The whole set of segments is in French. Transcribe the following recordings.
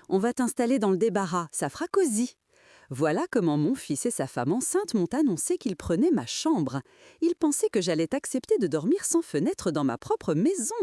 on va t'installer dans le débarras, ça fera cosy. Voilà comment mon fils et sa femme enceinte m'ont annoncé qu'ils prenaient ma chambre. Ils pensaient que j'allais accepter de dormir sans fenêtre dans ma propre maison.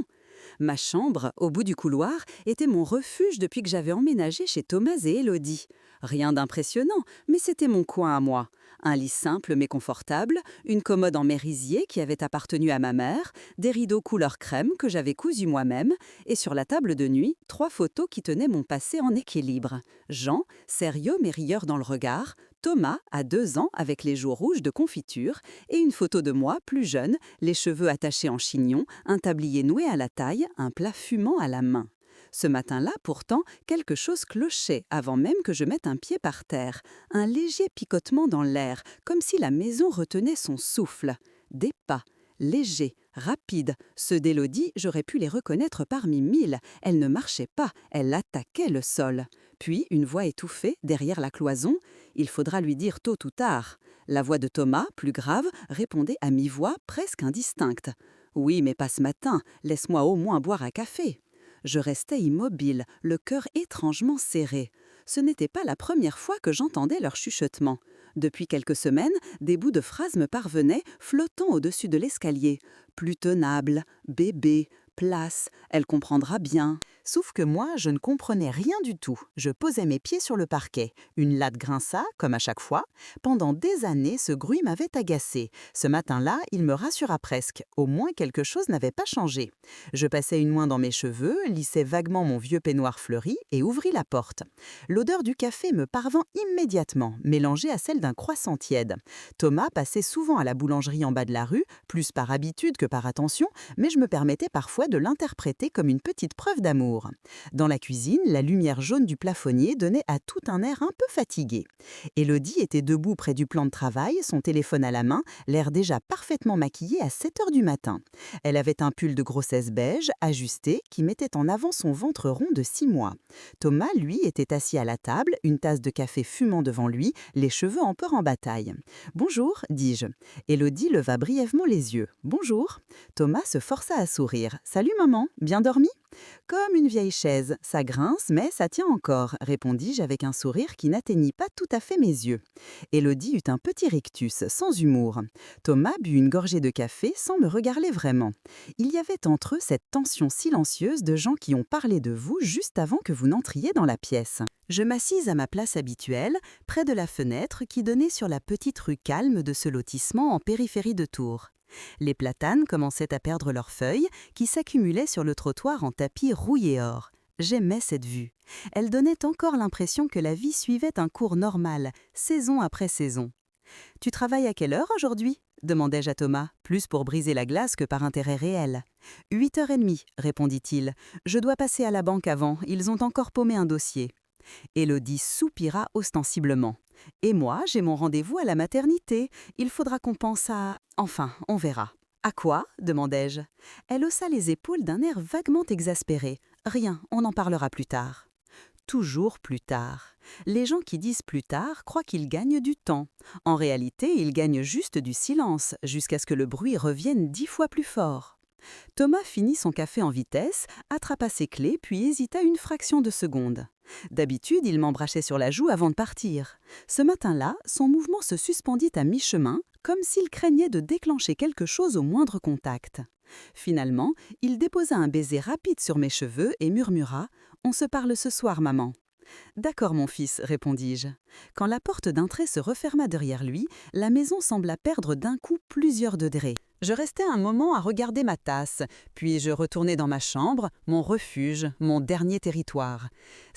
Ma chambre, au bout du couloir, était mon refuge depuis que j'avais emménagé chez Thomas et Élodie. Rien d'impressionnant, mais c'était mon coin à moi. Un lit simple mais confortable, une commode en merisier qui avait appartenu à ma mère, des rideaux couleur crème que j'avais cousus moi-même, et sur la table de nuit, 3 photos qui tenaient mon passé en équilibre. Jean, sérieux mais rieur dans le regard, Thomas, à 2 ans avec les joues rouges de confiture, et une photo de moi, plus jeune, les cheveux attachés en chignon, un tablier noué à la taille, un plat fumant à la main. Ce matin-là, pourtant, quelque chose clochait avant même que je mette un pied par terre. Un léger picotement dans l'air, comme si la maison retenait son souffle. Des pas, légers, rapides. Ceux d'Élodie, j'aurais pu les reconnaître parmi 1000. Elle ne marchait pas, elle attaquait le sol. Puis, une voix étouffée, derrière la cloison. Il faudra lui dire tôt ou tard. La voix de Thomas, plus grave, répondait à mi-voix, presque indistincte. « Oui, mais pas ce matin, laisse-moi au moins boire un café. » Je restais immobile, le cœur étrangement serré. Ce n'était pas la première fois que j'entendais leur chuchotement. Depuis quelques semaines, des bouts de phrases me parvenaient, flottant au-dessus de l'escalier. Plus tenable, bébé, place, elle comprendra bien. Sauf que moi, je ne comprenais rien du tout. Je posais mes pieds sur le parquet. Une latte grinça, comme à chaque fois. Pendant des années, ce bruit m'avait agacé. Ce matin-là, il me rassura presque. Au moins, quelque chose n'avait pas changé. Je passai une main dans mes cheveux, lissai vaguement mon vieux peignoir fleuri et ouvris la porte. L'odeur du café me parvint immédiatement, mélangée à celle d'un croissant tiède. Thomas passait souvent à la boulangerie en bas de la rue, plus par habitude que par attention, mais je me permettais parfois de l'interpréter comme une petite preuve d'amour. Dans la cuisine, la lumière jaune du plafonnier donnait à tout un air un peu fatigué. Élodie était debout près du plan de travail, son téléphone à la main, l'air déjà parfaitement maquillé à 7 heures du matin. Elle avait un pull de grossesse beige, ajusté, qui mettait en avant son ventre rond de 6 mois. Thomas, lui, était assis à la table, une tasse de café fumant devant lui, les cheveux en peur en bataille. « Bonjour », dis-je. Élodie leva brièvement les yeux. « Bonjour ». Thomas se força à sourire. « Salut maman, bien dormi ?» « Comme une vieille chaise, ça grince, mais ça tient encore », répondis-je avec un sourire qui n'atteignit pas tout à fait mes yeux. Élodie eut un petit rictus, sans humour. Thomas but une gorgée de café sans me regarder vraiment. Il y avait entre eux cette tension silencieuse de gens qui ont parlé de vous juste avant que vous n'entriez dans la pièce. Je m'assis à ma place habituelle, près de la fenêtre qui donnait sur la petite rue calme de ce lotissement en périphérie de Tours. Les platanes commençaient à perdre leurs feuilles, qui s'accumulaient sur le trottoir en tapis rouillé or. J'aimais cette vue. Elle donnait encore l'impression que la vie suivait un cours normal, saison après saison. « Tu travailles à quelle heure aujourd'hui ?» demandai-je à Thomas, plus pour briser la glace que par intérêt réel. « 8h30, répondit-il. « Je dois passer à la banque avant, ils ont encore paumé un dossier. » Élodie soupira ostensiblement. « Et moi, j'ai mon rendez-vous à la maternité. Il faudra qu'on pense à... Enfin, on verra. »« À quoi ?» demandai-je. Elle haussa les épaules d'un air vaguement exaspéré. « Rien, on en parlera plus tard. » Toujours plus tard. Les gens qui disent plus tard croient qu'ils gagnent du temps. En réalité, ils gagnent juste du silence, jusqu'à ce que le bruit revienne 10 fois plus fort. Thomas finit son café en vitesse, attrapa ses clés, puis hésita une fraction de seconde. D'habitude, il m'embrassait sur la joue avant de partir. Ce matin-là, son mouvement se suspendit à mi-chemin, comme s'il craignait de déclencher quelque chose au moindre contact. Finalement, il déposa un baiser rapide sur mes cheveux et murmura « On se parle ce soir, maman ». « D'accord, mon fils », répondis-je. Quand la porte d'un trait se referma derrière lui, la maison sembla perdre d'un coup plusieurs degrés. Je restai un moment à regarder ma tasse, puis je retournai dans ma chambre, mon refuge, mon dernier territoire.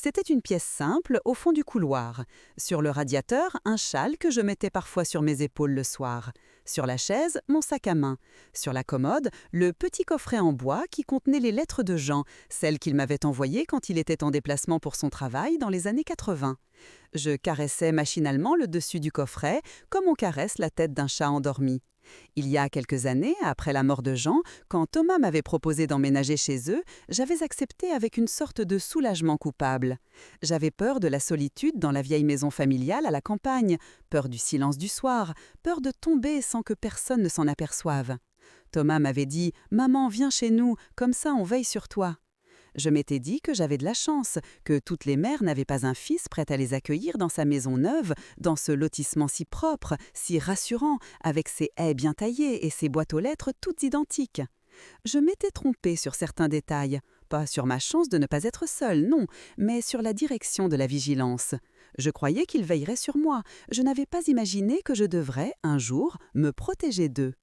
C'était une pièce simple, au fond du couloir. Sur le radiateur, un châle que je mettais parfois sur mes épaules le soir. Sur la chaise, mon sac à main. Sur la commode, le petit coffret en bois qui contenait les lettres de Jean, celles qu'il m'avait envoyées quand il était en déplacement pour son travail dans les années 80. Je caressais machinalement le dessus du coffret, comme on caresse la tête d'un chat endormi. Il y a quelques années, après la mort de Jean, quand Thomas m'avait proposé d'emménager chez eux, j'avais accepté avec une sorte de soulagement coupable. J'avais peur de la solitude dans la vieille maison familiale à la campagne, peur du silence du soir, peur de tomber sans que personne ne s'en aperçoive. Thomas m'avait dit « Maman, viens chez nous, comme ça on veille sur toi ». Je m'étais dit que j'avais de la chance, que toutes les mères n'avaient pas un fils prêt à les accueillir dans sa maison neuve, dans ce lotissement si propre, si rassurant, avec ses haies bien taillées et ses boîtes aux lettres toutes identiques. Je m'étais trompée sur certains détails, pas sur ma chance de ne pas être seule, non, mais sur la direction de la vigilance. Je croyais qu'ils veilleraient sur moi, je n'avais pas imaginé que je devrais, un jour, me protéger d'eux.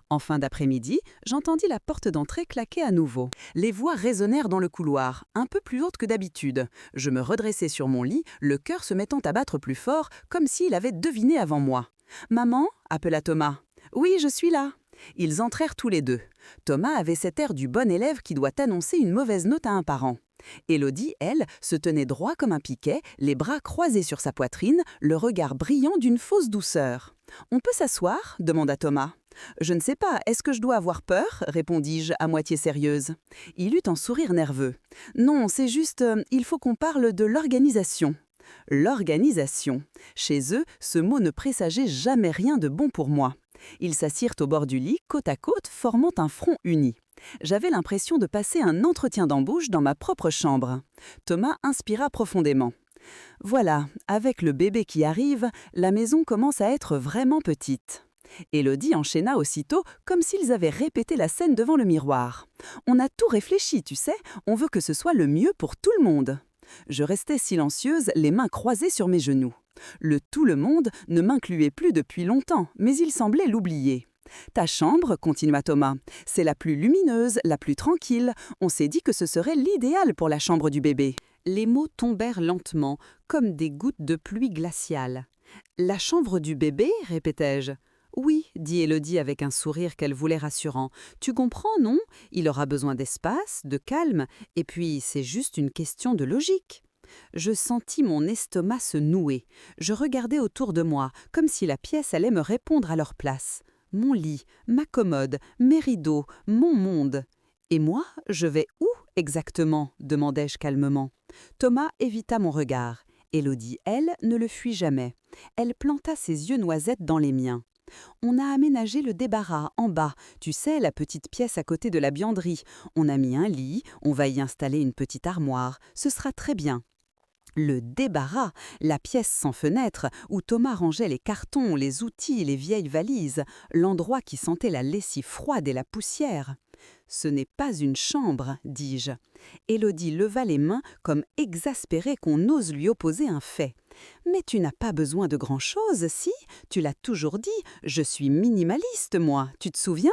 En fin d'après-midi, j'entendis la porte d'entrée claquer à nouveau. Les voix résonnèrent dans le couloir, un peu plus hautes que d'habitude. Je me redressai sur mon lit, le cœur se mettant à battre plus fort, comme s'il avait deviné avant moi. « Maman » appela Thomas. « Oui, je suis là ». Ils entrèrent tous les deux. Thomas avait cet air du bon élève qui doit annoncer une mauvaise note à un parent. Élodie, elle, se tenait droit comme un piquet, les bras croisés sur sa poitrine, le regard brillant d'une fausse douceur. « On peut s'asseoir » demanda Thomas. « Je ne sais pas, est-ce que je dois avoir peur ?» répondis-je à moitié sérieuse. Il eut un sourire nerveux. « Non, c'est juste, il faut qu'on parle de l'organisation. » L'organisation. Chez eux, ce mot ne présageait jamais rien de bon pour moi. Ils s'assirent au bord du lit, côte à côte, formant un front uni. J'avais l'impression de passer un entretien d'embauche dans ma propre chambre. Thomas inspira profondément. « Voilà, avec le bébé qui arrive, la maison commence à être vraiment petite. » Élodie enchaîna aussitôt, comme s'ils avaient répété la scène devant le miroir. « On a tout réfléchi, tu sais, on veut que ce soit le mieux pour tout le monde. » Je restais silencieuse, les mains croisées sur mes genoux. Le tout le monde ne m'incluait plus depuis longtemps, mais il semblait l'oublier. « Ta chambre, continua Thomas, c'est la plus lumineuse, la plus tranquille. On s'est dit que ce serait l'idéal pour la chambre du bébé. » Les mots tombèrent lentement, comme des gouttes de pluie glaciale. « La chambre du bébé » répétai-je. « Oui, dit Élodie avec un sourire qu'elle voulait rassurant. Tu comprends, non? Il aura besoin d'espace, de calme, et puis c'est juste une question de logique. » Je sentis mon estomac se nouer. Je regardais autour de moi, comme si la pièce allait me répondre à leur place. Mon lit, ma commode, mes rideaux, mon monde. « Et moi, je vais où exactement ?» demandai-je calmement. Thomas évita mon regard. Élodie, elle, ne le fuit jamais. Elle planta ses yeux noisettes dans les miens. On a aménagé le débarras en bas, tu sais, la petite pièce à côté de la buanderie. On a mis un lit, on va y installer une petite armoire. Ce sera très bien. Le débarras, la pièce sans fenêtre, où Thomas rangeait les cartons, les outils, les vieilles valises, l'endroit qui sentait la lessive froide et la poussière. « Ce n'est pas une chambre, dis-je. » Élodie leva les mains comme exaspérée qu'on ose lui opposer un fait. « Mais tu n'as pas besoin de grand-chose, si? Tu l'as toujours dit, je suis minimaliste, moi, tu te souviens ?»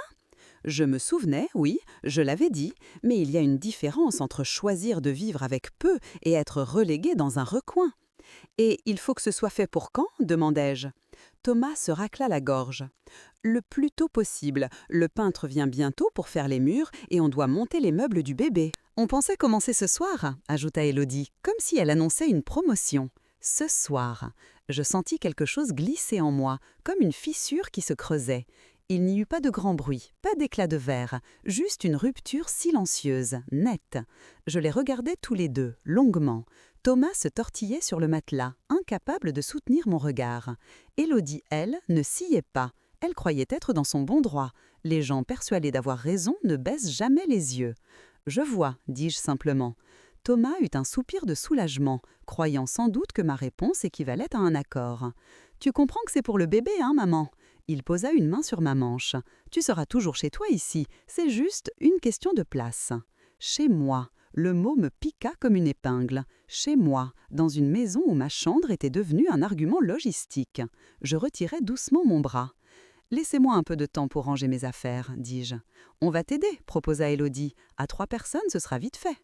Je me souvenais, oui, je l'avais dit, mais il y a une différence entre choisir de vivre avec peu et être relégué dans un recoin. « Et il faut que ce soit fait pour quand ?» demandai-je. Thomas se racla la gorge. « Le plus tôt possible. Le peintre vient bientôt pour faire les murs et on doit monter les meubles du bébé. »« On pensait commencer ce soir » ajouta Élodie, comme si elle annonçait une promotion. « Ce soir !» Je sentis quelque chose glisser en moi, comme une fissure qui se creusait. Il n'y eut pas de grand bruit, pas d'éclat de verre, juste une rupture silencieuse, nette. Je les regardais tous les deux, longuement. Thomas se tortillait sur le matelas, incapable de soutenir mon regard. Élodie, elle, ne sciait pas. Elle croyait être dans son bon droit. Les gens persuadés d'avoir raison ne baissent jamais les yeux. « Je vois », dis-je simplement. Thomas eut un soupir de soulagement, croyant sans doute que ma réponse équivalait à un accord. « Tu comprends que c'est pour le bébé, hein, maman ?» Il posa une main sur ma manche. « Tu seras toujours chez toi ici, c'est juste une question de place. »« Chez moi !» Le mot me piqua comme une épingle. « Chez moi !» dans une maison où ma chambre était devenue un argument logistique. Je retirai doucement mon bras. « Laissez-moi un peu de temps pour ranger mes affaires, dis-je. »« On va t'aider, proposa Élodie. À 3 personnes, ce sera vite fait. »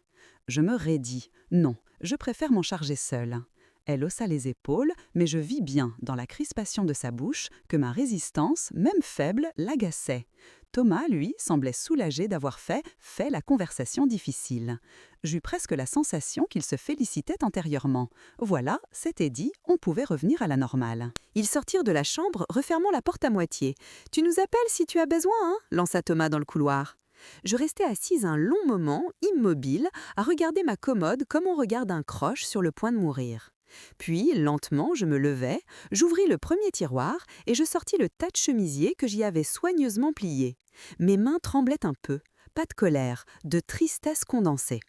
Je me raidis. « Non, je préfère m'en charger seule. » Elle haussa les épaules, mais je vis bien, dans la crispation de sa bouche, que ma résistance, même faible, l'agaçait. Thomas, lui, semblait soulagé d'avoir fait la conversation difficile. J'eus presque la sensation qu'il se félicitait antérieurement. Voilà, c'était dit, on pouvait revenir à la normale. Ils sortirent de la chambre, refermant la porte à moitié. « Tu nous appelles si tu as besoin, hein ?» lança Thomas dans le couloir. Je restai assise un long moment, immobile, à regarder ma commode comme on regarde un croche sur le point de mourir. Puis, lentement, je me levai, j'ouvris le premier tiroir et je sortis le tas de chemisiers que j'y avais soigneusement plié. Mes mains tremblaient un peu, pas de colère, de tristesse condensée.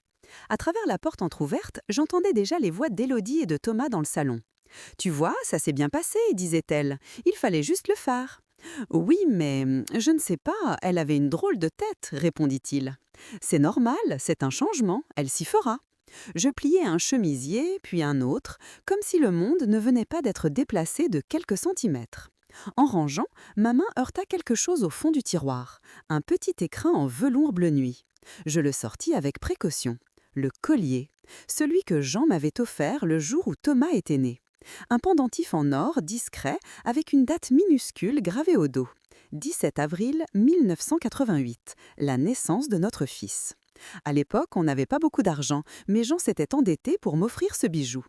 À travers la porte entr'ouverte, j'entendais déjà les voix d'Élodie et de Thomas dans le salon. Tu vois, ça s'est bien passé, disait-elle. Il fallait juste le faire. Oui, mais je ne sais pas, elle avait une drôle de tête, répondit-il. C'est normal, c'est un changement, elle s'y fera. Je pliai un chemisier, puis un autre, comme si le monde ne venait pas d'être déplacé de quelques centimètres. En rangeant, ma main heurta quelque chose au fond du tiroir, un petit écrin en velours bleu nuit. Je le sortis avec précaution. Le collier, celui que Jean m'avait offert le jour où Thomas était né. Un pendentif en or discret avec une date minuscule gravée au dos. 17 avril 1988, la naissance de notre fils. À l'époque, on n'avait pas beaucoup d'argent, mais Jean s'était endetté pour m'offrir ce bijou.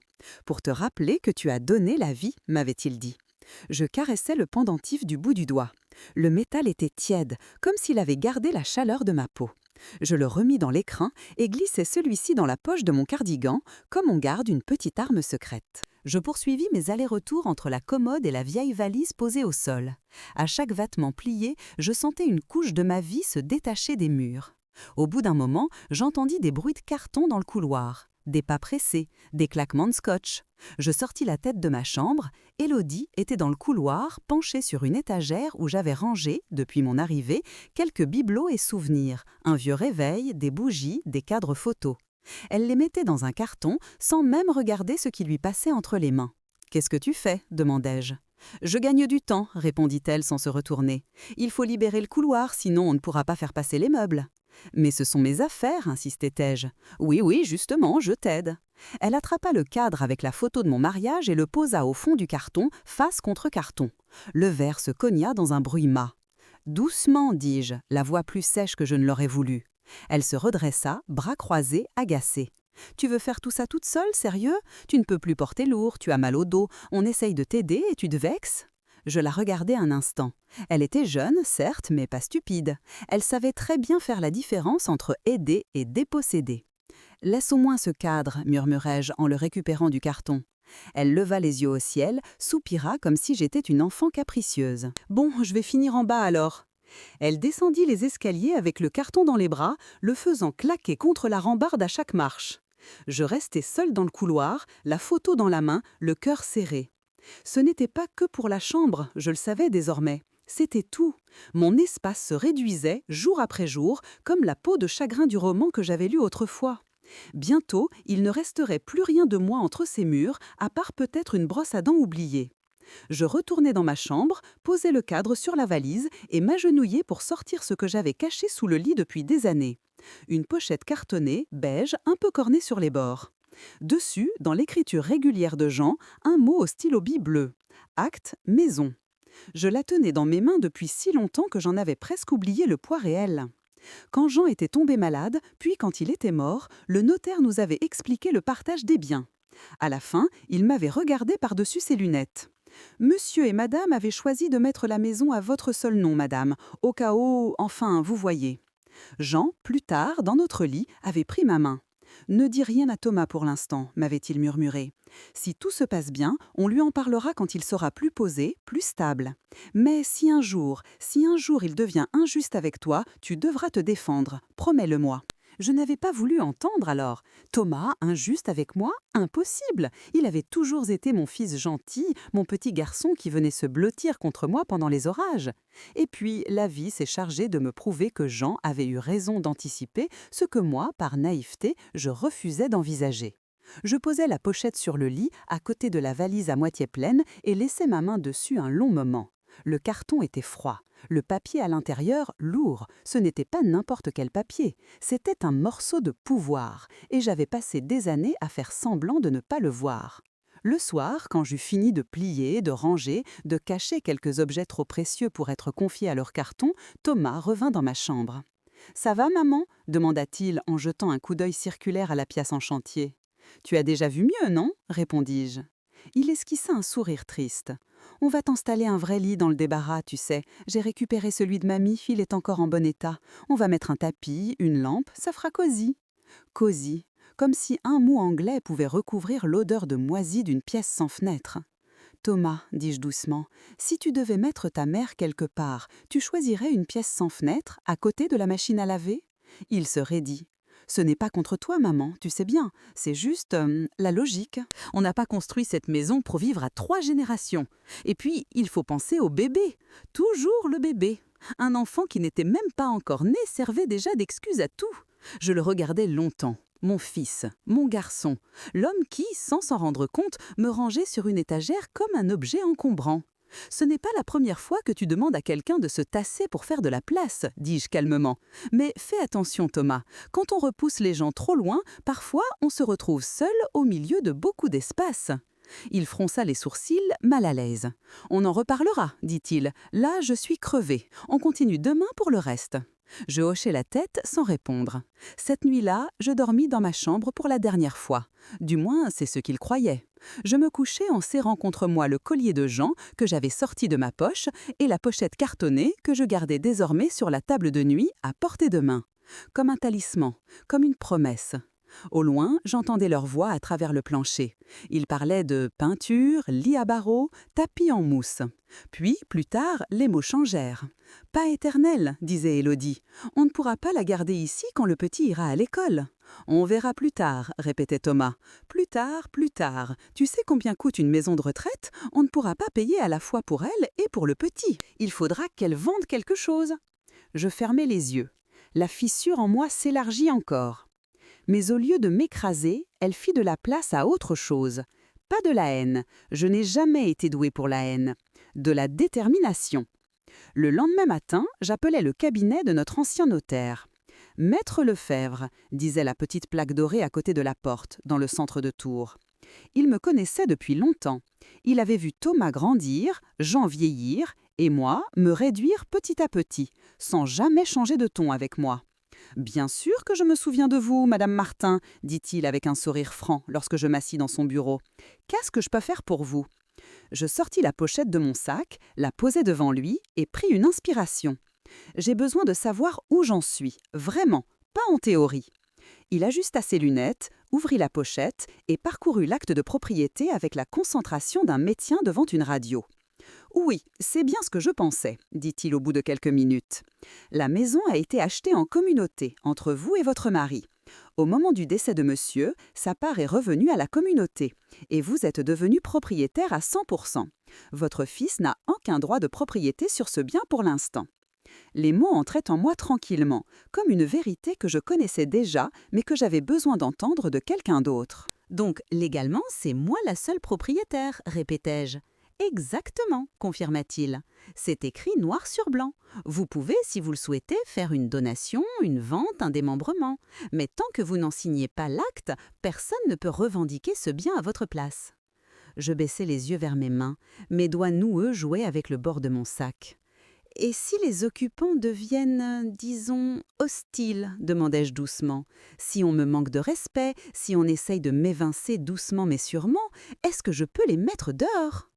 Pour te rappeler que tu as donné la vie, m'avait-il dit. Je caressais le pendentif du bout du doigt. Le métal était tiède, comme s'il avait gardé la chaleur de ma peau. Je le remis dans l'écrin et glissai celui-ci dans la poche de mon cardigan, comme on garde une petite arme secrète. Je poursuivis mes allers-retours entre la commode et la vieille valise posée au sol. À chaque vêtement plié, je sentais une couche de ma vie se détacher des murs. Au bout d'un moment, j'entendis des bruits de carton dans le couloir, des pas pressés, des claquements de scotch. Je sortis la tête de ma chambre. Élodie était dans le couloir, penchée sur une étagère où j'avais rangé, depuis mon arrivée, quelques bibelots et souvenirs, un vieux réveil, des bougies, des cadres photos. Elle les mettait dans un carton sans même regarder ce qui lui passait entre les mains. « Qu'est-ce que tu fais » demandai-je. « Je gagne du temps » répondit-elle sans se retourner. « Il faut libérer le couloir, sinon on ne pourra pas faire passer les meubles. » « Mais ce sont mes affaires » insistai-je. « Oui, oui, justement, je t'aide. » Elle attrapa le cadre avec la photo de mon mariage et le posa au fond du carton, face contre carton. Le verre se cogna dans un bruit mat. « Doucement » dis-je, la voix plus sèche que je ne l'aurais voulu. Elle se redressa, bras croisés, agacée. « Tu veux faire tout ça toute seule, sérieux? Tu ne peux plus porter lourd, tu as mal au dos, on essaye de t'aider et tu te vexes ?» Je la regardai un instant. Elle était jeune, certes, mais pas stupide. Elle savait très bien faire la différence entre aider et déposséder. « Laisse au moins ce cadre » murmurai-je en le récupérant du carton. Elle leva les yeux au ciel, soupira comme si j'étais une enfant capricieuse. « Bon, je vais finir en bas alors. » Elle descendit les escaliers avec le carton dans les bras, le faisant claquer contre la rambarde à chaque marche. Je restai seule dans le couloir, la photo dans la main, le cœur serré. Ce n'était pas que pour la chambre, je le savais désormais. C'était tout. Mon espace se réduisait, jour après jour, comme la peau de chagrin du roman que j'avais lu autrefois. Bientôt, il ne resterait plus rien de moi entre ces murs, à part peut-être une brosse à dents oubliée. Je retournai dans ma chambre, posai le cadre sur la valise et m'agenouillai pour sortir ce que j'avais caché sous le lit depuis des années. Une pochette cartonnée, beige, un peu cornée sur les bords. Dessus, dans l'écriture régulière de Jean, un mot au stylo bille bleu. Acte, maison. Je la tenais dans mes mains depuis si longtemps que j'en avais presque oublié le poids réel. Quand Jean était tombé malade, puis quand il était mort, le notaire nous avait expliqué le partage des biens. À la fin, il m'avait regardé par-dessus ses lunettes. « Monsieur et madame avaient choisi de mettre la maison à votre seul nom, madame, au cas où, enfin, vous voyez. » Jean, plus tard, dans notre lit, avait pris ma main. « Ne dis rien à Thomas pour l'instant, m'avait-il murmuré. Si tout se passe bien, on lui en parlera quand il sera plus posé, plus stable. Mais si un jour il devient injuste avec toi, tu devras te défendre, promets-le-moi. » Je n'avais pas voulu entendre alors. Thomas, injuste avec moi? Impossible! Il avait toujours été mon fils gentil, mon petit garçon qui venait se blottir contre moi pendant les orages. Et puis, la vie s'est chargée de me prouver que Jean avait eu raison d'anticiper ce que moi, par naïveté, je refusais d'envisager. Je posai la pochette sur le lit, à côté de la valise à moitié pleine, et laissai ma main dessus un long moment. Le carton était froid, le papier à l'intérieur lourd. Ce n'était pas n'importe quel papier, c'était un morceau de pouvoir, et j'avais passé des années à faire semblant de ne pas le voir. Le soir, quand j'eus fini de plier, de ranger, de cacher quelques objets trop précieux pour être confiés à leur carton, Thomas revint dans ma chambre. « Ça va, maman » demanda-t-il en jetant un coup d'œil circulaire à la pièce en chantier. « Tu as déjà vu mieux, non » répondis-je. Il esquissa un sourire triste. « On va t'installer un vrai lit dans le débarras, tu sais. J'ai récupéré celui de mamie, il est encore en bon état. On va mettre un tapis, une lampe, ça fera cosy. » Cosy, comme si un mot anglais pouvait recouvrir l'odeur de moisi d'une pièce sans fenêtre. « Thomas, dis-je doucement, si tu devais mettre ta mère quelque part, tu choisirais une pièce sans fenêtre, à côté de la machine à laver ?» Il se raidit. « Ce n'est pas contre toi, maman, tu sais bien, c'est juste la logique. On n'a pas construit cette maison pour vivre à 3 générations. Et puis, il faut penser au bébé. Toujours le bébé. Un enfant qui n'était même pas encore né servait déjà d'excuse à tout. Je le regardais longtemps. Mon fils, mon garçon, l'homme qui, sans s'en rendre compte, me rangeait sur une étagère comme un objet encombrant. Ce n'est pas la première fois que tu demandes à quelqu'un de se tasser pour faire de la place, dis-je calmement. Mais fais attention, Thomas. Quand on repousse les gens trop loin, parfois on se retrouve seul au milieu de beaucoup d'espace. Il fronça les sourcils, mal à l'aise. On en reparlera, dit-il. Là, je suis crevé. On continue demain pour le reste. Je hochai la tête sans répondre. Cette nuit-là, je dormis dans ma chambre pour la dernière fois. Du moins, c'est ce qu'il croyait. Je me couchais en serrant contre moi le collier de Jean que j'avais sorti de ma poche et la pochette cartonnée que je gardais désormais sur la table de nuit à portée de main. Comme un talisman, comme une promesse. Au loin, j'entendais leur voix à travers le plancher. Ils parlaient de peinture, lit à barreaux, tapis en mousse. Puis, plus tard, les mots changèrent. « Pas éternel », disait Élodie. « On ne pourra pas la garder ici quand le petit ira à l'école. »« On verra plus tard », répétait Thomas. « Plus tard, plus tard. Tu sais combien coûte une maison de retraite? On ne pourra pas payer à la fois pour elle et pour le petit. Il faudra qu'elle vende quelque chose. » Je fermai les yeux. La fissure en moi s'élargit encore. Mais au lieu de m'écraser, elle fit de la place à autre chose. Pas de la haine, je n'ai jamais été douée pour la haine. De la détermination. Le lendemain matin, j'appelai le cabinet de notre ancien notaire. « Maître Lefebvre », disait la petite plaque dorée à côté de la porte, dans le centre de Tours. Il me connaissait depuis longtemps. Il avait vu Thomas grandir, Jean vieillir, et moi me réduire petit à petit, sans jamais changer de ton avec moi. « Bien sûr que je me souviens de vous, Madame Martin, dit-il avec un sourire franc lorsque je m'assis dans son bureau. Qu'est-ce que je peux faire pour vous ? Je sortis la pochette de mon sac, la posai devant lui et pris une inspiration. J'ai besoin de savoir où j'en suis, vraiment, pas en théorie. Il ajusta ses lunettes, ouvrit la pochette et parcourut l'acte de propriété avec la concentration d'un médecin devant une radio. « Oui, c'est bien ce que je pensais, dit-il au bout de quelques minutes. La maison a été achetée en communauté, entre vous et votre mari. Au moment du décès de monsieur, sa part est revenue à la communauté, et vous êtes devenu propriétaire à 100%. Votre fils n'a aucun droit de propriété sur ce bien pour l'instant. » Les mots entraient en moi tranquillement, comme une vérité que je connaissais déjà, mais que j'avais besoin d'entendre de quelqu'un d'autre. « Donc, légalement, c'est moi la seule propriétaire, répétai-je. « Exactement, confirma-t-il. C'est écrit noir sur blanc. Vous pouvez, si vous le souhaitez, faire une donation, une vente, un démembrement. Mais tant que vous n'en signez pas l'acte, personne ne peut revendiquer ce bien à votre place. » Je baissai les yeux vers mes mains. Mes doigts noueux jouaient avec le bord de mon sac. « Et si les occupants deviennent, disons, hostiles ?» demandai-je doucement. « Si on me manque de respect, si on essaye de m'évincer doucement mais sûrement, est-ce que je peux les mettre dehors ?»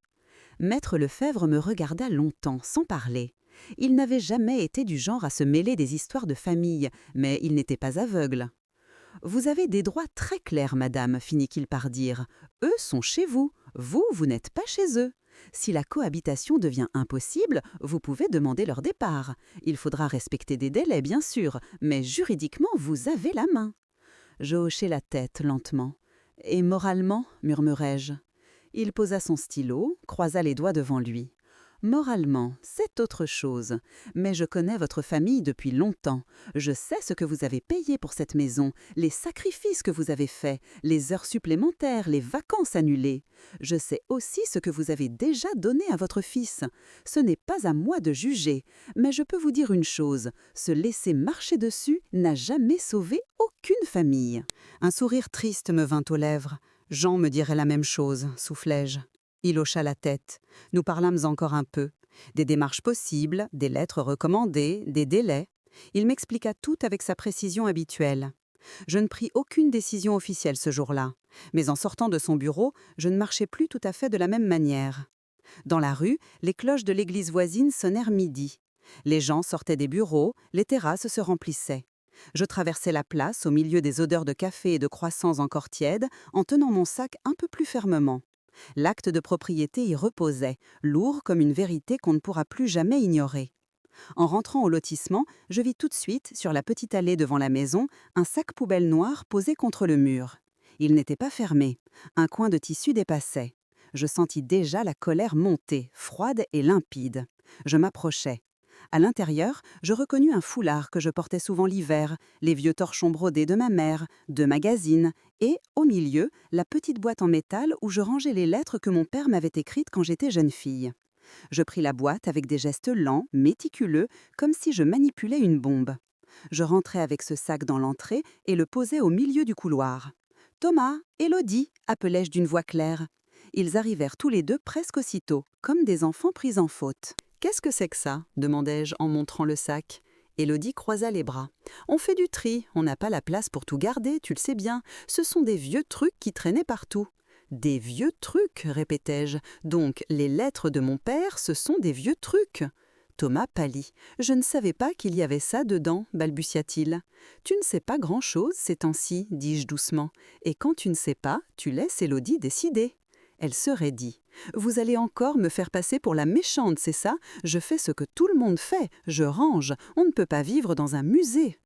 Maître Lefebvre me regarda longtemps, sans parler. Il n'avait jamais été du genre à se mêler des histoires de famille, mais il n'était pas aveugle. « Vous avez des droits très clairs, madame, finit-il par dire. Eux sont chez vous, vous n'êtes pas chez eux. Si la cohabitation devient impossible, vous pouvez demander leur départ. Il faudra respecter des délais, bien sûr, mais juridiquement, vous avez la main. » Je hochai la tête lentement. « Et moralement ?» murmurai-je. Il posa son stylo, croisa les doigts devant lui. « Moralement, c'est autre chose. Mais je connais votre famille depuis longtemps. Je sais ce que vous avez payé pour cette maison, les sacrifices que vous avez faits, les heures supplémentaires, les vacances annulées. Je sais aussi ce que vous avez déjà donné à votre fils. Ce n'est pas à moi de juger, mais je peux vous dire une chose, se laisser marcher dessus n'a jamais sauvé aucune famille. » Un sourire triste me vint aux lèvres. « Jean me dirait la même chose, soufflai-je. » Il hocha la tête. Nous parlâmes encore un peu. Des démarches possibles, des lettres recommandées, des délais. Il m'expliqua tout avec sa précision habituelle. Je ne pris aucune décision officielle ce jour-là. Mais en sortant de son bureau, je ne marchais plus tout à fait de la même manière. Dans la rue, les cloches de l'église voisine sonnèrent midi. Les gens sortaient des bureaux, les terrasses se remplissaient. Je traversais la place au milieu des odeurs de café et de croissants encore tièdes, en tenant mon sac un peu plus fermement. L'acte de propriété y reposait, lourd comme une vérité qu'on ne pourra plus jamais ignorer. En rentrant au lotissement, je vis tout de suite, sur la petite allée devant la maison, un sac poubelle noir posé contre le mur. Il n'était pas fermé. Un coin de tissu dépassait. Je sentis déjà la colère monter, froide et limpide. Je m'approchai. À l'intérieur, je reconnus un foulard que je portais souvent l'hiver, les vieux torchons brodés de ma mère, 2 magazines, et, au milieu, la petite boîte en métal où je rangeais les lettres que mon père m'avait écrites quand j'étais jeune fille. Je pris la boîte avec des gestes lents, méticuleux, comme si je manipulais une bombe. Je rentrai avec ce sac dans l'entrée et le posai au milieu du couloir. « Thomas, Élodie !» appelai-je d'une voix claire. Ils arrivèrent tous les deux presque aussitôt, comme des enfants pris en faute. « Qu'est-ce que c'est que ça ?» demandai-je en montrant le sac. Élodie croisa les bras. « On fait du tri, on n'a pas la place pour tout garder, tu le sais bien. Ce sont des vieux trucs qui traînaient partout. » « Des vieux trucs » répétai-je. « Donc, les lettres de mon père, ce sont des vieux trucs ?» Thomas pâlit. « Je ne savais pas qu'il y avait ça dedans, balbutia-t-il. »« Tu ne sais pas grand-chose ces temps-ci, dis-je doucement. Et quand tu ne sais pas, tu laisses Élodie décider. » Elle se raidit. « Vous allez encore me faire passer pour la méchante, c'est ça? Je fais ce que tout le monde fait, je range. On ne peut pas vivre dans un musée. »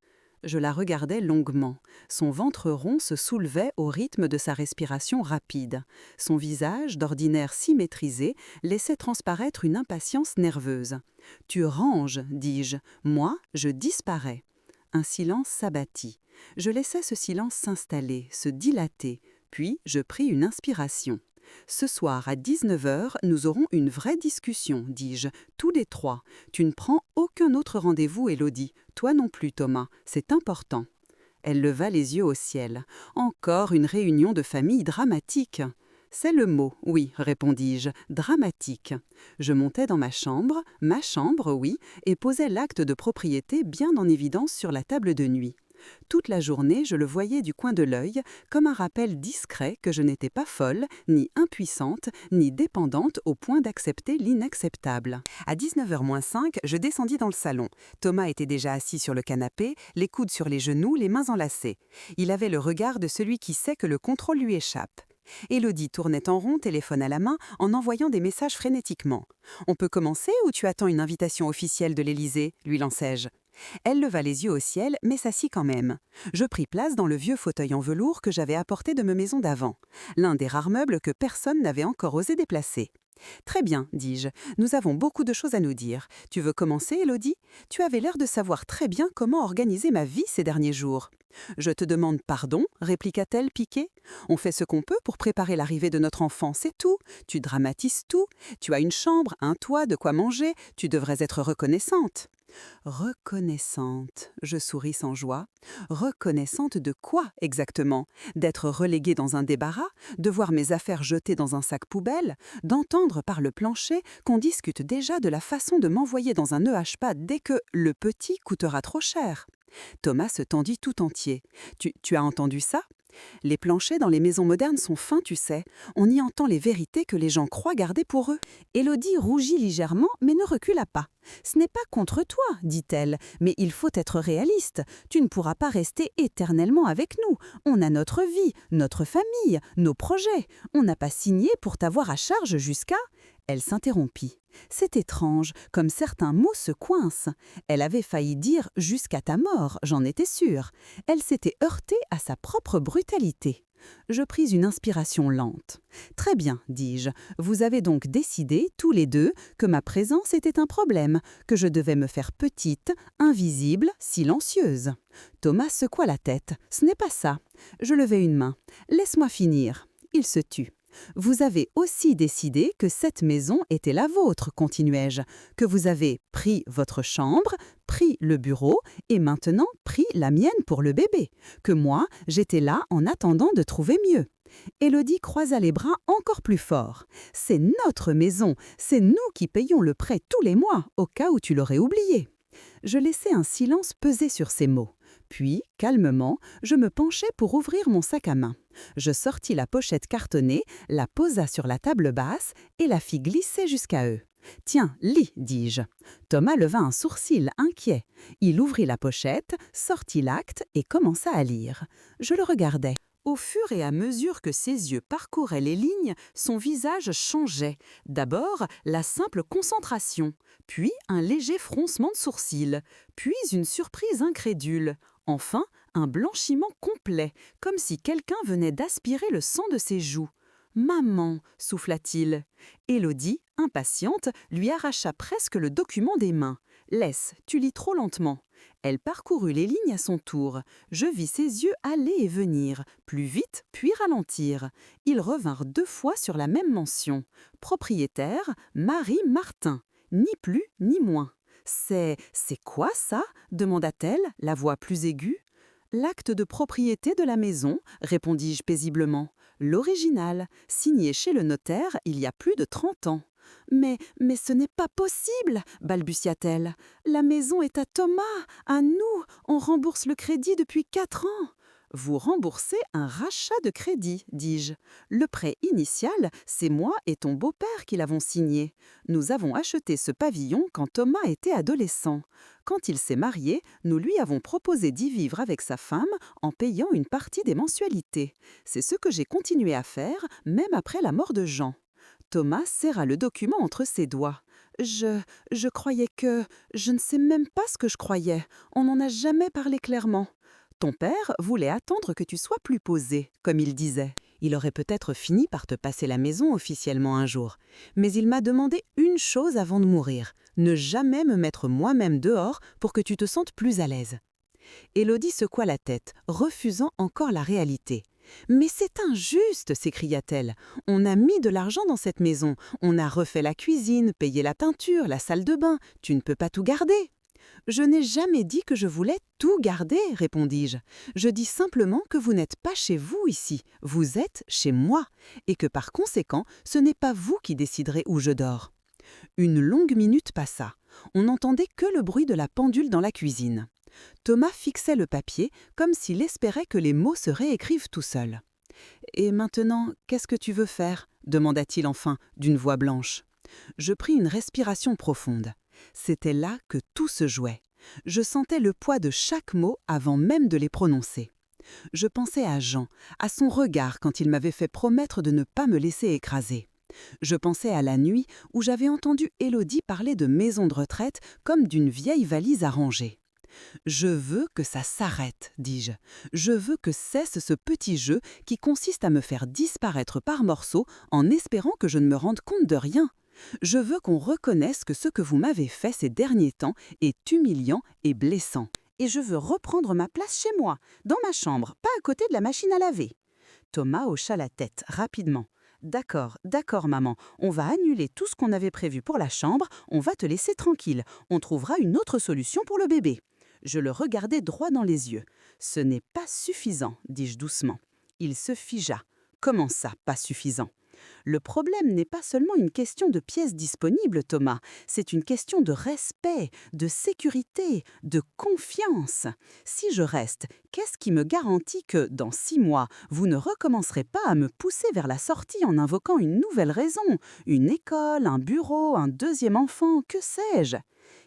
Je la regardais longuement. Son ventre rond se soulevait au rythme de sa respiration rapide. Son visage, d'ordinaire si maîtrisé, laissait transparaître une impatience nerveuse. « Tu ranges, dis-je. Moi, je disparais. » Un silence s'abattit. Je laissai ce silence s'installer, se dilater. Puis, je pris une inspiration. « Ce soir, à 19h, nous aurons une vraie discussion, dis-je, tous les 3. Tu ne prends aucun autre rendez-vous, Élodie. Toi non plus, Thomas. C'est important. » Elle leva les yeux au ciel. « Encore une réunion de famille dramatique. » « C'est le mot, oui, répondis-je, dramatique. » Je montai dans ma chambre, oui, et posai l'acte de propriété bien en évidence sur la table de nuit. Toute la journée, je le voyais du coin de l'œil, comme un rappel discret que je n'étais pas folle, ni impuissante, ni dépendante au point d'accepter l'inacceptable. À 19h moins 5, je descendis dans le salon. Thomas était déjà assis sur le canapé, les coudes sur les genoux, les mains enlacées. Il avait le regard de celui qui sait que le contrôle lui échappe. Élodie tournait en rond, téléphone à la main, en envoyant des messages frénétiquement. « On peut commencer ou tu attends une invitation officielle de l'Élysée ?» lui lançai-je. Elle leva les yeux au ciel, mais s'assit quand même. Je pris place dans le vieux fauteuil en velours que j'avais apporté de ma maison d'avant, l'un des rares meubles que personne n'avait encore osé déplacer. « Très bien, dis-je, nous avons beaucoup de choses à nous dire. Tu veux commencer, Élodie? Tu avais l'air de savoir très bien comment organiser ma vie ces derniers jours. »« Je te demande pardon, » répliqua-t-elle piquée. « On fait ce qu'on peut pour préparer l'arrivée de notre enfant, c'est tout. Tu dramatises tout. Tu as une chambre, un toit, de quoi manger. Tu devrais être reconnaissante. » Reconnaissante, je souris sans joie. Reconnaissante de quoi exactement? D'être reléguée dans un débarras, de voir mes affaires jetées dans un sac poubelle, d'entendre par le plancher qu'on discute déjà de la façon de m'envoyer dans un EHPAD dès que le petit coûtera trop cher. Thomas se tendit tout entier. Tu as entendu ça? Les planchers dans les maisons modernes sont fins, tu sais. On y entend les vérités que les gens croient garder pour eux. Élodie rougit légèrement, mais ne recula pas. « Ce n'est pas contre toi, dit-elle, mais il faut être réaliste. Tu ne pourras pas rester éternellement avec nous. On a notre vie, notre famille, nos projets. On n'a pas signé pour t'avoir à charge jusqu'à… » Elle s'interrompit. C'est étrange, comme certains mots se coincent. Elle avait failli dire « jusqu'à ta mort », j'en étais sûre. Elle s'était heurtée à sa propre brutalité. Je pris une inspiration lente. « Très bien, dis-je. Vous avez donc décidé, tous les deux, que ma présence était un problème, que je devais me faire petite, invisible, silencieuse. » Thomas secoua la tête. « Ce n'est pas ça. » Je levai une main. « Laisse-moi finir. » Il se tut. « Vous avez aussi décidé que cette maison était la vôtre, continuai-je, que vous avez pris votre chambre, pris le bureau et maintenant pris la mienne pour le bébé, que moi, j'étais là en attendant de trouver mieux. » Élodie croisa les bras encore plus fort. « C'est notre maison, c'est nous qui payons le prêt tous les mois, au cas où tu l'aurais oublié. » Je laissai un silence peser sur ces mots. Puis, calmement, je me penchai pour ouvrir mon sac à main. Je sortis la pochette cartonnée, la posa sur la table basse et la fis glisser jusqu'à eux. « Tiens, lis, dis-je. » Thomas leva un sourcil inquiet. Il ouvrit la pochette, sortit l'acte et commença à lire. Je le regardais. Au fur et à mesure que ses yeux parcouraient les lignes, son visage changeait. D'abord, la simple concentration, puis un léger froncement de sourcils, puis une surprise incrédule, enfin un blanchiment complet, comme si quelqu'un venait d'aspirer le sang de ses joues. « Maman !» souffla-t-il. Élodie, impatiente, lui arracha presque le document des mains. « Laisse, tu lis trop lentement. » Elle parcourut les lignes à son tour. Je vis ses yeux aller et venir, plus vite puis ralentir. Ils revinrent 2 fois sur la même mention. Propriétaire, Marie Martin. Ni plus ni moins. « C'est quoi ça ?» demanda-t-elle, la voix plus aiguë. « L'acte de propriété de la maison » répondis-je paisiblement. « L'original, signé chez le notaire il y a plus de 30 ans. » Mais ce n'est pas possible !» balbutia-t-elle. « La maison est à Thomas, à nous, on rembourse le crédit depuis 4 ans. » « Vous remboursez un rachat de crédit, dis-je. Le prêt initial, c'est moi et ton beau-père qui l'avons signé. Nous avons acheté ce pavillon quand Thomas était adolescent. Quand il s'est marié, nous lui avons proposé d'y vivre avec sa femme en payant une partie des mensualités. C'est ce que j'ai continué à faire, même après la mort de Jean. » Thomas serra le document entre ses doigts. Je croyais que... Je ne sais même pas ce que je croyais. On n'en a jamais parlé clairement. Ton père voulait attendre que tu sois plus posé, comme il disait. Il aurait peut-être fini par te passer la maison officiellement un jour. Mais il m'a demandé une chose avant de mourir, ne jamais me mettre moi-même dehors pour que tu te sentes plus à l'aise. Élodie secoua la tête, refusant encore la réalité. « Mais c'est injuste !» s'écria-t-elle. « On a mis de l'argent dans cette maison, on a refait la cuisine, payé la peinture, la salle de bain. Tu ne peux pas tout garder. » « Je n'ai jamais dit que je voulais tout garder, répondis-je. Je dis simplement que vous n'êtes pas chez vous ici, vous êtes chez moi, et que par conséquent, ce n'est pas vous qui déciderez où je dors. » Une longue minute passa. On n'entendait que le bruit de la pendule dans la cuisine. Thomas fixait le papier comme s'il espérait que les mots se réécrivent tout seuls. « Et maintenant, qu'est-ce que tu veux faire ?» demanda-t-il enfin, d'une voix blanche. Je pris une respiration profonde. C'était là que tout se jouait. Je sentais le poids de chaque mot avant même de les prononcer. Je pensais à Jean, à son regard quand il m'avait fait promettre de ne pas me laisser écraser. Je pensais à la nuit où j'avais entendu Élodie parler de maison de retraite comme d'une vieille valise à ranger. « Je veux que ça s'arrête, dis-je. Je veux que cesse ce petit jeu qui consiste à me faire disparaître par morceaux en espérant que je ne me rende compte de rien. Je veux qu'on reconnaisse que ce que vous m'avez fait ces derniers temps est humiliant et blessant. Et je veux reprendre ma place chez moi, dans ma chambre, pas à côté de la machine à laver. » Thomas hocha la tête rapidement. « D'accord, maman, on va annuler tout ce qu'on avait prévu pour la chambre, on va te laisser tranquille, on trouvera une autre solution pour le bébé. » Je le regardai droit dans les yeux. « Ce n'est pas suffisant, dis-je doucement. » Il se figea. « Comment ça, pas suffisant ? » Le problème n'est pas seulement une question de pièces disponibles, Thomas, c'est une question de respect, de sécurité, de confiance. Si je reste, qu'est-ce qui me garantit que, dans 6 mois, vous ne recommencerez pas à me pousser vers la sortie en invoquant une nouvelle raison, une école, un bureau, un 2e enfant, que sais-je ?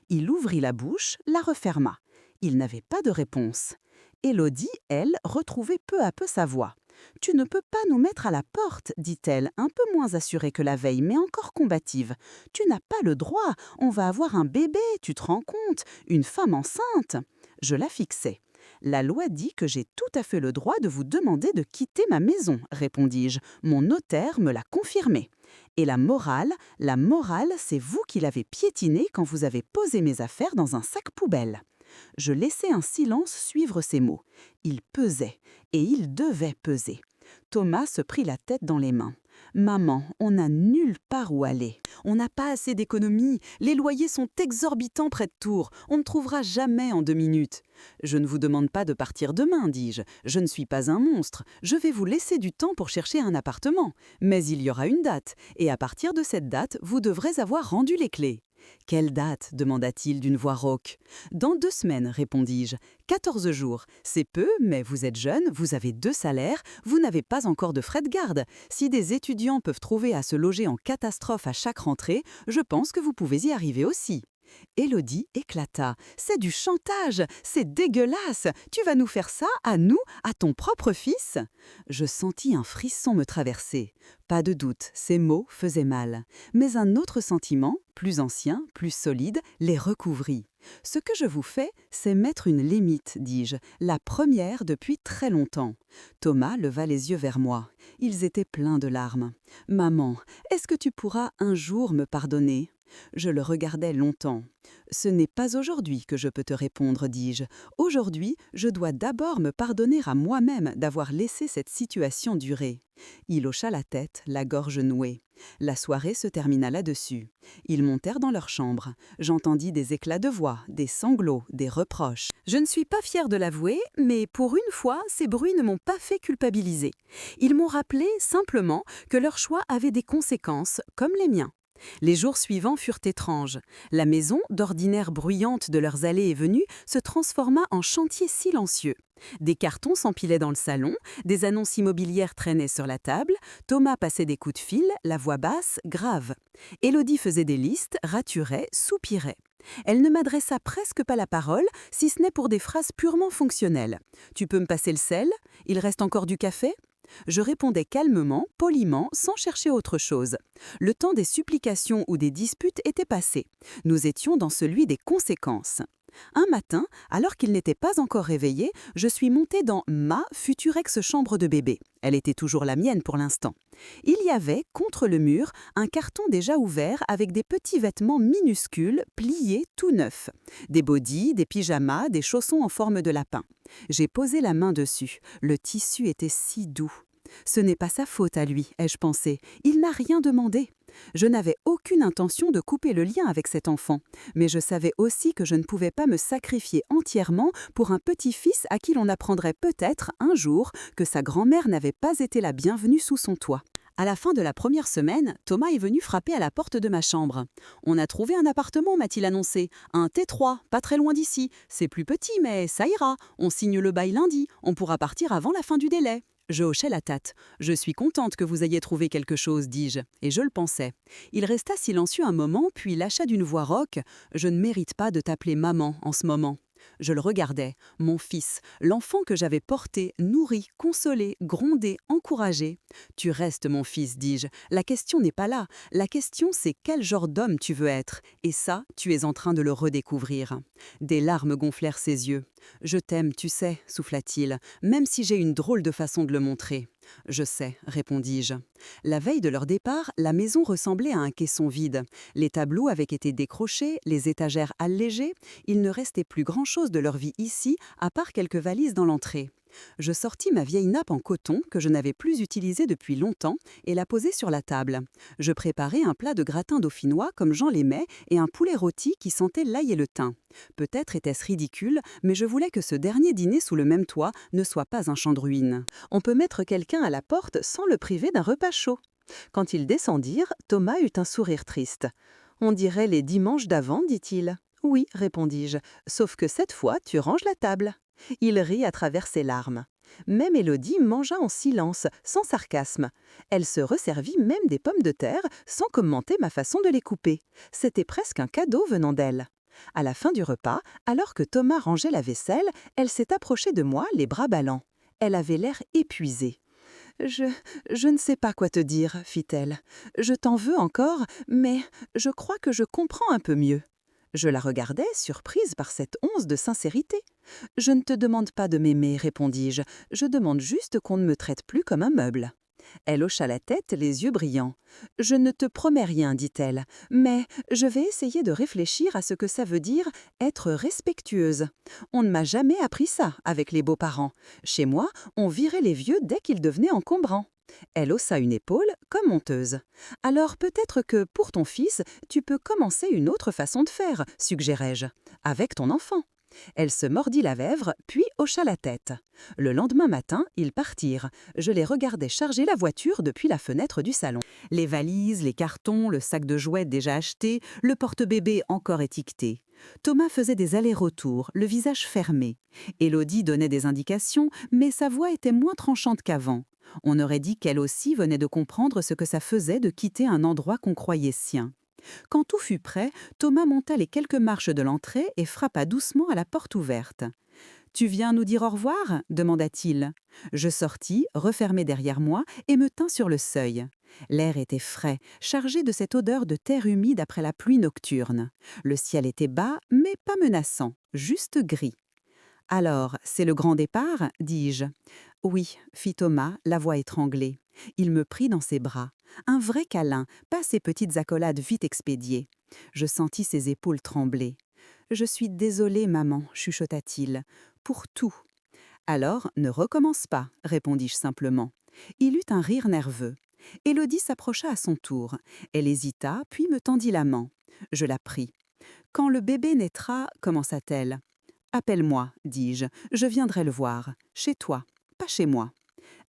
Il ouvrit la bouche, la referma. Il n'avait pas de réponse. Élodie, elle, retrouvait peu à peu sa voix. « Tu ne peux pas nous mettre à la porte, dit-elle, un peu moins assurée que la veille, mais encore combative. Tu n'as pas le droit, on va avoir un bébé, tu te rends compte, une femme enceinte. » Je la fixai. « La loi dit que j'ai tout à fait le droit de vous demander de quitter ma maison, répondis-je. Mon notaire me l'a confirmé. Et la morale, c'est vous qui l'avez piétinée quand vous avez posé mes affaires dans un sac poubelle. » Je laissai un silence suivre ces mots. Il pesait, et il devait peser. Thomas se prit la tête dans les mains. « Maman, on n'a nulle part où aller. On n'a pas assez d'économies. Les loyers sont exorbitants près de Tours. On ne trouvera jamais en 2 minutes. » « Je ne vous demande pas de partir demain, dis-je. Je ne suis pas un monstre. Je vais vous laisser du temps pour chercher un appartement. Mais il y aura une date, et à partir de cette date, vous devrez avoir rendu les clés. » « Quelle date ?» demanda-t-il d'une voix rauque. « Dans 2 semaines, répondis-je. 14 jours. C'est peu, mais vous êtes jeune, vous avez 2 salaires, vous n'avez pas encore de frais de garde. Si des étudiants peuvent trouver à se loger en catastrophe à chaque rentrée, je pense que vous pouvez y arriver aussi. » Élodie éclata. « C'est du chantage, c'est dégueulasse. Tu vas nous faire ça, à nous, à ton propre fils ?» Je sentis un frisson me traverser. Pas de doute, ces mots faisaient mal. Mais un autre sentiment, plus ancien, plus solide, les recouvrit. « Ce que je vous fais, c'est mettre une limite, dis-je, la première depuis très longtemps. » Thomas leva les yeux vers moi. Ils étaient pleins de larmes. « Maman, est-ce que tu pourras un jour me pardonner ?» Je le regardais longtemps. « Ce n'est pas aujourd'hui que je peux te répondre, dis-je. Aujourd'hui, je dois d'abord me pardonner à moi-même d'avoir laissé cette situation durer. » Il hocha la tête, la gorge nouée. La soirée se termina là-dessus. Ils montèrent dans leur chambre. J'entendis des éclats de voix, des sanglots, des reproches. Je ne suis pas fière de l'avouer, mais pour une fois, ces bruits ne m'ont pas fait culpabiliser. Ils m'ont rappelé simplement que leur choix avait des conséquences, comme les miens. Les jours suivants furent étranges. La maison, d'ordinaire bruyante de leurs allées et venues, se transforma en chantier silencieux. Des cartons s'empilaient dans le salon, des annonces immobilières traînaient sur la table, Thomas passait des coups de fil, la voix basse, grave. Élodie faisait des listes, raturait, soupirait. Elle ne m'adressa presque pas la parole, si ce n'est pour des phrases purement fonctionnelles. « Tu peux me passer le sel ? Il reste encore du café ?» Je répondais calmement, poliment, sans chercher autre chose. Le temps des supplications ou des disputes était passé. Nous étions dans celui des conséquences. Un matin, alors qu'il n'était pas encore réveillé, je suis montée dans ma future ex-chambre de bébé. Elle était toujours la mienne pour l'instant. Il y avait, contre le mur, un carton déjà ouvert avec des petits vêtements minuscules, pliés tout neufs. Des bodys, des pyjamas, des chaussons en forme de lapin. J'ai posé la main dessus. Le tissu était si doux. Ce n'est pas sa faute à lui, ai-je pensé. Il n'a rien demandé. Je n'avais aucune intention de couper le lien avec cet enfant, mais je savais aussi que je ne pouvais pas me sacrifier entièrement pour un petit-fils à qui l'on apprendrait peut-être, un jour, que sa grand-mère n'avait pas été la bienvenue sous son toit. À la fin de la première semaine, Thomas est venu frapper à la porte de ma chambre. « On a trouvé un appartement », m'a-t-il annoncé. « Un T3, pas très loin d'ici. C'est plus petit, mais ça ira. On signe le bail lundi. On pourra partir avant la fin du délai. » Je hochai la tête. « Je suis contente que vous ayez trouvé quelque chose, dis-je. » Et je le pensais. Il resta silencieux un moment, puis lâcha d'une voix rauque. « Je ne mérite pas de t'appeler maman en ce moment. » Je le regardais, mon fils, l'enfant que j'avais porté, nourri, consolé, grondé, encouragé. « Tu restes mon fils, dis-je. La question n'est pas là. La question, c'est quel genre d'homme tu veux être. Et ça, tu es en train de le redécouvrir. » Des larmes gonflèrent ses yeux. « Je t'aime, tu sais, souffla-t-il, même si j'ai une drôle de façon de le montrer. » « Je sais, répondis-je. » La veille de leur départ, la maison ressemblait à un caisson vide. Les tableaux avaient été décrochés, les étagères allégées. Il ne restait plus grand-chose de leur vie ici, à part quelques valises dans l'entrée. Je sortis ma vieille nappe en coton que je n'avais plus utilisée depuis longtemps et la posai sur la table. Je préparai un plat de gratin dauphinois comme Jean l'aimait et un poulet rôti qui sentait l'ail et le thym. Peut-être était-ce ridicule, mais je voulais que ce dernier dîner sous le même toit ne soit pas un champ de ruines. On peut mettre quelqu'un à la porte sans le priver d'un repas chaud. Quand ils descendirent, Thomas eut un sourire triste. « On dirait les dimanches d'avant, dit-il. »« Oui, répondis-je, sauf que cette fois, tu ranges la table. » Il rit à travers ses larmes. Même Élodie mangea en silence, sans sarcasme. Elle se resservit même des pommes de terre, sans commenter ma façon de les couper. C'était presque un cadeau venant d'elle. À la fin du repas, alors que Thomas rangeait la vaisselle, elle s'est approchée de moi, les bras ballants. Elle avait l'air épuisée. « Je ne sais pas quoi te dire, fit-elle. Je t'en veux encore, mais je crois que je comprends un peu mieux. » Je la regardais, surprise par cette once de sincérité. « Je ne te demande pas de m'aimer, répondis-je. Je demande juste qu'on ne me traite plus comme un meuble. » Elle hocha la tête, les yeux brillants. « Je ne te promets rien, dit-elle, mais je vais essayer de réfléchir à ce que ça veut dire être respectueuse. On ne m'a jamais appris ça avec les beaux-parents. Chez moi, on virait les vieux dès qu'ils devenaient encombrants. » Elle haussa une épaule, comme honteuse. « Alors peut-être que, pour ton fils, tu peux commencer une autre façon de faire, suggérai-je, avec ton enfant. » Elle se mordit la lèvre, puis hocha la tête. Le lendemain matin, ils partirent. Je les regardais charger la voiture depuis la fenêtre du salon. Les valises, les cartons, le sac de jouets déjà acheté, le porte-bébé encore étiqueté. Thomas faisait des allers-retours, le visage fermé. Élodie donnait des indications, mais sa voix était moins tranchante qu'avant. On aurait dit qu'elle aussi venait de comprendre ce que ça faisait de quitter un endroit qu'on croyait sien. Quand tout fut prêt, Thomas monta les quelques marches de l'entrée et frappa doucement à la porte ouverte. « Tu viens nous dire au revoir ?» demanda-t-il. Je sortis, refermai derrière moi, et me tins sur le seuil. L'air était frais, chargé de cette odeur de terre humide après la pluie nocturne. Le ciel était bas, mais pas menaçant, juste gris. « Alors, c'est le grand départ ?» dis-je. « Oui, » fit Thomas, la voix étranglée. Il me prit dans ses bras. Un vrai câlin, pas ces petites accolades vite expédiées. Je sentis ses épaules trembler. « Je suis désolée, maman, » chuchota-t-il. « Pour tout. » « Alors, ne recommence pas, » répondis-je simplement. Il eut un rire nerveux. Élodie s'approcha à son tour. Elle hésita, puis me tendit la main. Je la pris. « Quand le bébé naîtra, » commença-t-elle. « Appelle-moi, dis-je, je viendrai le voir. Chez toi, pas chez moi. »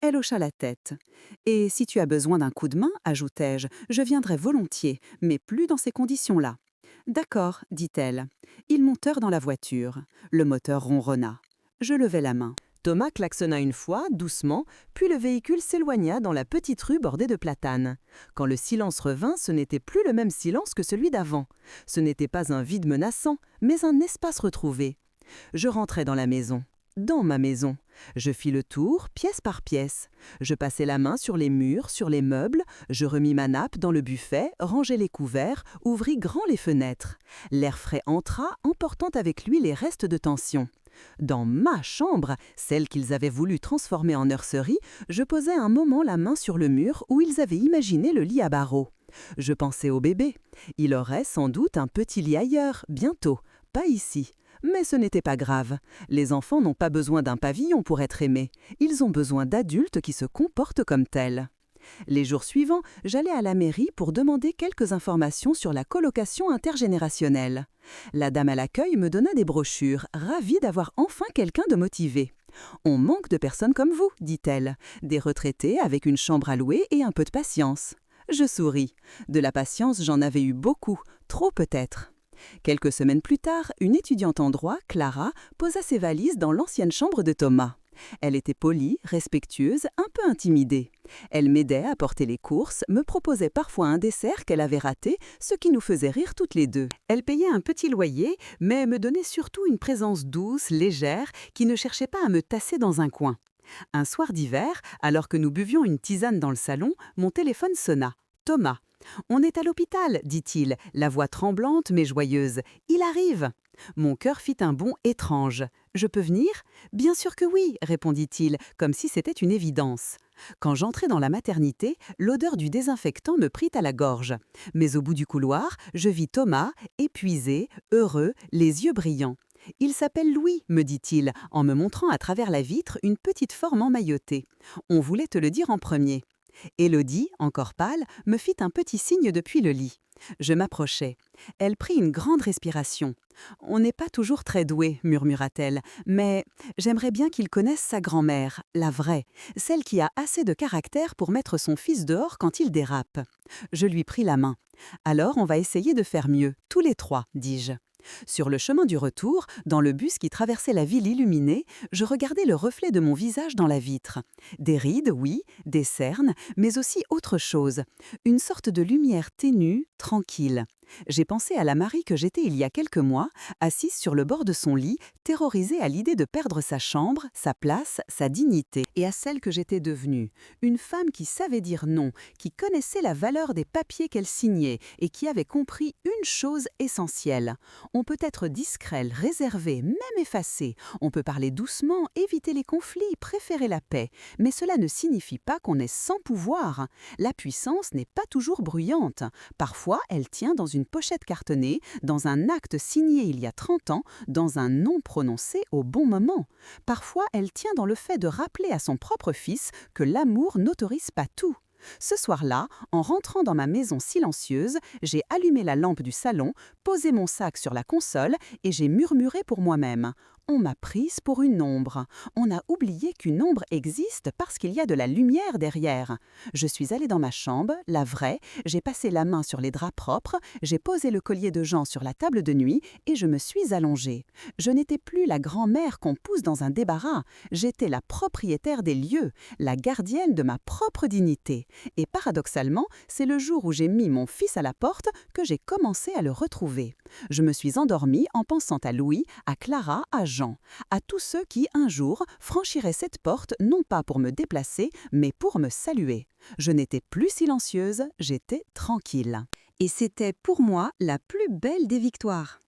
Elle hocha la tête. « Et si tu as besoin d'un coup de main, ajoutai-je, je viendrai volontiers, mais plus dans ces conditions-là. »« D'accord, » dit-elle. Ils montèrent dans la voiture. Le moteur ronronna. Je levai la main. Thomas klaxonna une fois, doucement, puis le véhicule s'éloigna dans la petite rue bordée de platanes. Quand le silence revint, ce n'était plus le même silence que celui d'avant. Ce n'était pas un vide menaçant, mais un espace retrouvé. Je rentrai dans la maison. Dans ma maison. Je fis le tour, pièce par pièce. Je passai la main sur les murs, sur les meubles, je remis ma nappe dans le buffet, rangeai les couverts, ouvris grand les fenêtres. L'air frais entra, emportant avec lui les restes de tension. Dans ma chambre, celle qu'ils avaient voulu transformer en nurserie, je posai un moment la main sur le mur où ils avaient imaginé le lit à barreaux. Je pensais au bébé. Il aurait sans doute un petit lit ailleurs, bientôt, pas ici. Mais ce n'était pas grave. Les enfants n'ont pas besoin d'un pavillon pour être aimés. Ils ont besoin d'adultes qui se comportent comme tels. Les jours suivants, j'allais à la mairie pour demander quelques informations sur la colocation intergénérationnelle. La dame à l'accueil me donna des brochures, ravie d'avoir enfin quelqu'un de motivé. « On manque de personnes comme vous, » dit-elle, « des retraités avec une chambre à louer et un peu de patience. » Je souris. De la patience, j'en avais eu beaucoup, trop peut-être. Quelques semaines plus tard, une étudiante en droit, Clara, posa ses valises dans l'ancienne chambre de Thomas. Elle était polie, respectueuse, un peu intimidée. Elle m'aidait à porter les courses, me proposait parfois un dessert qu'elle avait raté, ce qui nous faisait rire toutes les deux. Elle payait un petit loyer, mais me donnait surtout une présence douce, légère, qui ne cherchait pas à me tasser dans un coin. Un soir d'hiver, alors que nous buvions une tisane dans le salon, mon téléphone sonna. Thomas. « On est à l'hôpital, » dit-il, la voix tremblante mais joyeuse. « Il arrive !» Mon cœur fit un bond étrange. « Je peux venir ?»« Bien sûr que oui, » répondit-il, comme si c'était une évidence. Quand j'entrai dans la maternité, l'odeur du désinfectant me prit à la gorge. Mais au bout du couloir, je vis Thomas, épuisé, heureux, les yeux brillants. « Il s'appelle Louis, » me dit-il, en me montrant à travers la vitre une petite forme emmaillotée. « On voulait te le dire en premier. » Élodie, encore pâle, me fit un petit signe depuis le lit. Je m'approchai. Elle prit une grande respiration. « On n'est pas toujours très doués, » murmura-t-elle, « mais j'aimerais bien qu'il connaisse sa grand-mère, la vraie, celle qui a assez de caractère pour mettre son fils dehors quand il dérape. » Je lui pris la main. « Alors on va essayer de faire mieux, tous les trois, » dis-je. Sur le chemin du retour, dans le bus qui traversait la ville illuminée, je regardais le reflet de mon visage dans la vitre. Des rides, oui, des cernes, mais aussi autre chose. Une sorte de lumière ténue, tranquille. J'ai pensé à la Marie que j'étais il y a quelques mois, assise sur le bord de son lit, terrorisée à l'idée de perdre sa chambre, sa place, sa dignité, et à celle que j'étais devenue. Une femme qui savait dire non, qui connaissait la valeur des papiers qu'elle signait et qui avait compris une chose essentielle. On peut être discret, réservé, même effacé. On peut parler doucement, éviter les conflits, préférer la paix. Mais cela ne signifie pas qu'on est sans pouvoir. La puissance n'est pas toujours bruyante. Parfois, elle tient dans une pochette cartonnée, dans un acte signé il y a 30 ans, dans un nom prononcé au bon moment. Parfois, elle tient dans le fait de rappeler à son propre fils que l'amour n'autorise pas tout. Ce soir-là, en rentrant dans ma maison silencieuse, j'ai allumé la lampe du salon, posé mon sac sur la console et j'ai murmuré pour moi-même. On m'a prise pour une ombre. On a oublié qu'une ombre existe parce qu'il y a de la lumière derrière. Je suis allée dans ma chambre, la vraie, j'ai passé la main sur les draps propres, j'ai posé le collier de Jean sur la table de nuit et je me suis allongée. Je n'étais plus la grand-mère qu'on pousse dans un débarras, j'étais la propriétaire des lieux, la gardienne de ma propre dignité. Et paradoxalement, c'est le jour où j'ai mis mon fils à la porte que j'ai commencé à le retrouver. Je me suis endormie en pensant à Louis, à Clara, à Jean, à tous ceux qui, un jour, franchiraient cette porte non pas pour me déplacer, mais pour me saluer. Je n'étais plus silencieuse, j'étais tranquille. Et c'était pour moi la plus belle des victoires.